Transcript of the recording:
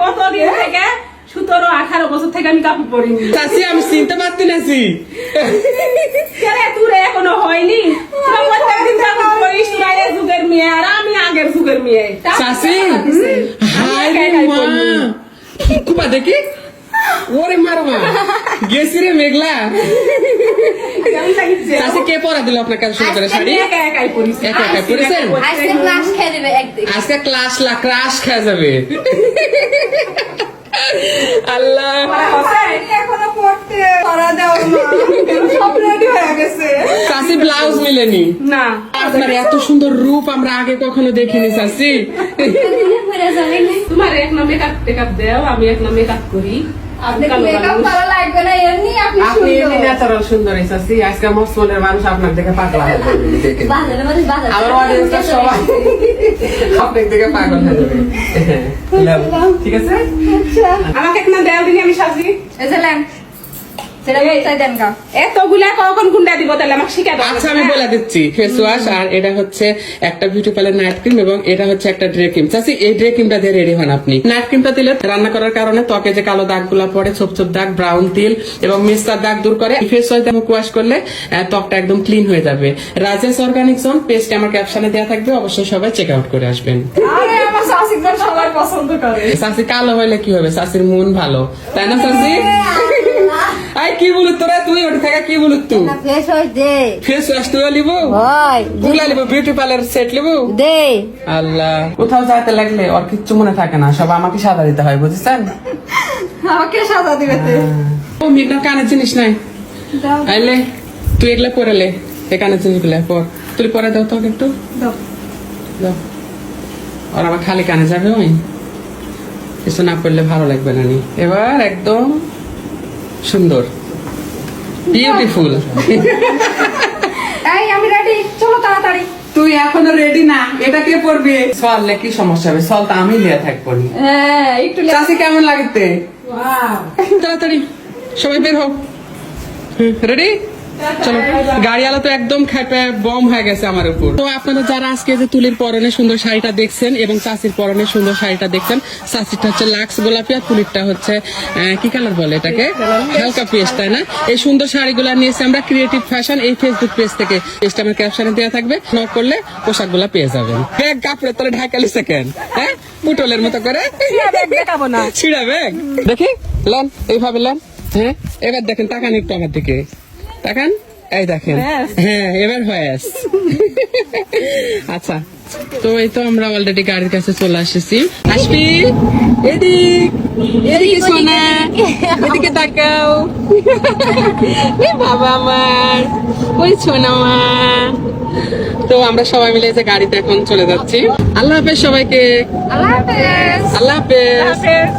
কতদিন থেকে 17-18 বছর থেকে আমি কাপড় পরিনি। চাচি আমি চিনতে পারতি নাছি। তোর এখনো হয়নি? প্রত্যেকদিন কাপড় পরিস, তোরা এই যুগের মেয়ে আর আমি আগের যুগের মেয়ে। চাচি হাই রে মা, কুবা দেখি ওরে মারমা গেছি রে মেঘলা। চাচি কে পরা দিল আপনার কাছে শুরু করে শাড়ি? একা একাই পরিস। একা একা পরেছেন? আজকে ক্লাস খেয়ে দেবে একদিন। আজকে ক্রাশ খেয়ে যাবে। আল্লাহ এখনো পড়তে করা দাও না, সব রেডি হয়ে গেছে। চাচি ব্লাউজ মিলেনি না, আপনার এত সুন্দর রূপ আমরা আগে কখনো দেখিনি চাচি। তোমার এক না মেকআপ দেও, আমি এক না মেকআপ করি। আপনি মেকআপ করা লাগবে না, এমনি আপনি আপনি এমনি সুন্দর। ন্যাচারাল সুন্দর চাচি। আজকে মসলিনের মানুষ আপনার দেখে পাগলা হয়ে যাবে। দেখে বাজারে মানে বাজারে। আমার অডিয়েন্সটা সবাই আপনার দেখে পাগল হয়ে যাবে। ঠিক আছে, আমাকে এক না দেও দিনি, আমি সাজি। এই যে ল্যাম্প, সেটা চাই দেন গা। এতগুলা কখন কোনটা দিব তাহলে আমাকে শিখা দাও। আচ্ছা আমি বলে দিচ্ছি। ফেস ওয়াশ, আর এটা হচ্ছে একটা বিউটি পার্লার নাইট ক্রিম, এবং এটা হচ্ছে একটা ড্রে ক্রিম। চাচি এই ড্রে ক্রিমটা দিয়ে রেডি হন আপনি। নাইট ক্রিমটা দিলে রান্না করার কারণে ত্বকে যে কালো দাগগুলা পড়ে, ছোপ ছোপ দাগ, ব্রাউন তিল এবং মিস্টার দাগ দূর করে। ফেস ওয়াশ দিয়ে মুখ ওয়াশ করলে ত্বকটা একদম ক্লিন হয়ে যাবে। রাজেশ অর্গানিক জোন পেস্ট আমার ক্যাপশনে দেওয়া থাকবে, অবশ্যই সবাই চেক আউট করে আসবেন। আরে আমার শাশুড়ি সবাই পছন্দ করে। চাচি কালো হইলে কি হবে? চাচির মন ভালো, তাই না চাচি? আই কি বলু তোরা, তুই ওটা থাকা কি বলু তুই? না ফেস ওয়াশ দে। ফেস ওয়াশ তুই লিব, হয় গুলা লিব, বিউটি পার্লার সেট লিব। দে। আল্লাহ, কোথাও যাইতে লাগলে ওর কিচ্ছু মনে থাকে না, সব আমাকে সাদা দিতে হয়, বুঝছেন? আমাকে সাদা দিবে তে। ও মেঘনা কানের জিনিস নাই, দাও আইলে তুই এগুলা পরে লে, এই কানের জিনিসগুলা পর। তুই পরে দাও তো একটু দাও। দাও। আর আমার খালি কানে যাবে, ওই কিছু না পড়লে ভালো লাগবে না নি। এবার একদম সুন্দর বিউটিফুল। এই আমি রেডি, চলো তাড়াতাড়ি। তুই এখনো রেডি না, এটা কে পড়বে? সললে কি সমস্যা হবে? সল তো আমি লিয়া থাকবো নি। হ্যাঁ একটু চাচি কেমন লাগতে? ওয়াও, তাড়াতাড়ি সবাই বের হোক। রেডি? চলো। গাড়িওয়ালা তো একদম খেপে বম হয়ে গেছে আমার উপর। তো আপনারা যারা আজকে যে তুলির পরনে সুন্দর শাড়িটা দেখছেন এবং চাচির পরনে সুন্দর শাড়িটা দেখছেন, চাচিরটা হচ্ছে লাক্স গোলাপি আর তুলিরটা হচ্ছে কি কালার বলে এটাকে, হালকা পেস্ট, তাই না? এই সুন্দর শাড়িগুলো নিয়েছি আমরা ক্রিয়েটিভ ফ্যাশন এই ফেসবুক পেজ থেকে। পেজটা আমার ক্যাপশনে দেওয়া থাকবে, নক করলে পোশাকগুলো পেয়ে যাবেন। ব্যাগ কাপড়ের তলে ঢাকালি সেকেন্ড, হ্যাঁ পুটলের মতো করে দেখাবো না। ছিড়া ব্যাগ দেখি লন, এইভাবে লন। হ্যাঁ এবার দেখেন, তাকান একটু আমার দিকে, তাকান, এই দেখেন। হ্যাঁ এবার হয়েস। আচ্ছা, তো এই তো আমরা অলরেডি গাড়ির কাছে চলে আসছি। আসবি এদিক, এদিকে সোনা, এদিকে তাকাও। এ বাবা আমার, ওই সোনা মা। তো আমরা সবাই মিলে যে গাড়িতে এখন চলে যাচ্ছি। আল্লাহ হাফেজ সবাইকে। আল্লাহ হাফেজ। আল্লাহ হাফেজ। হাফেজ।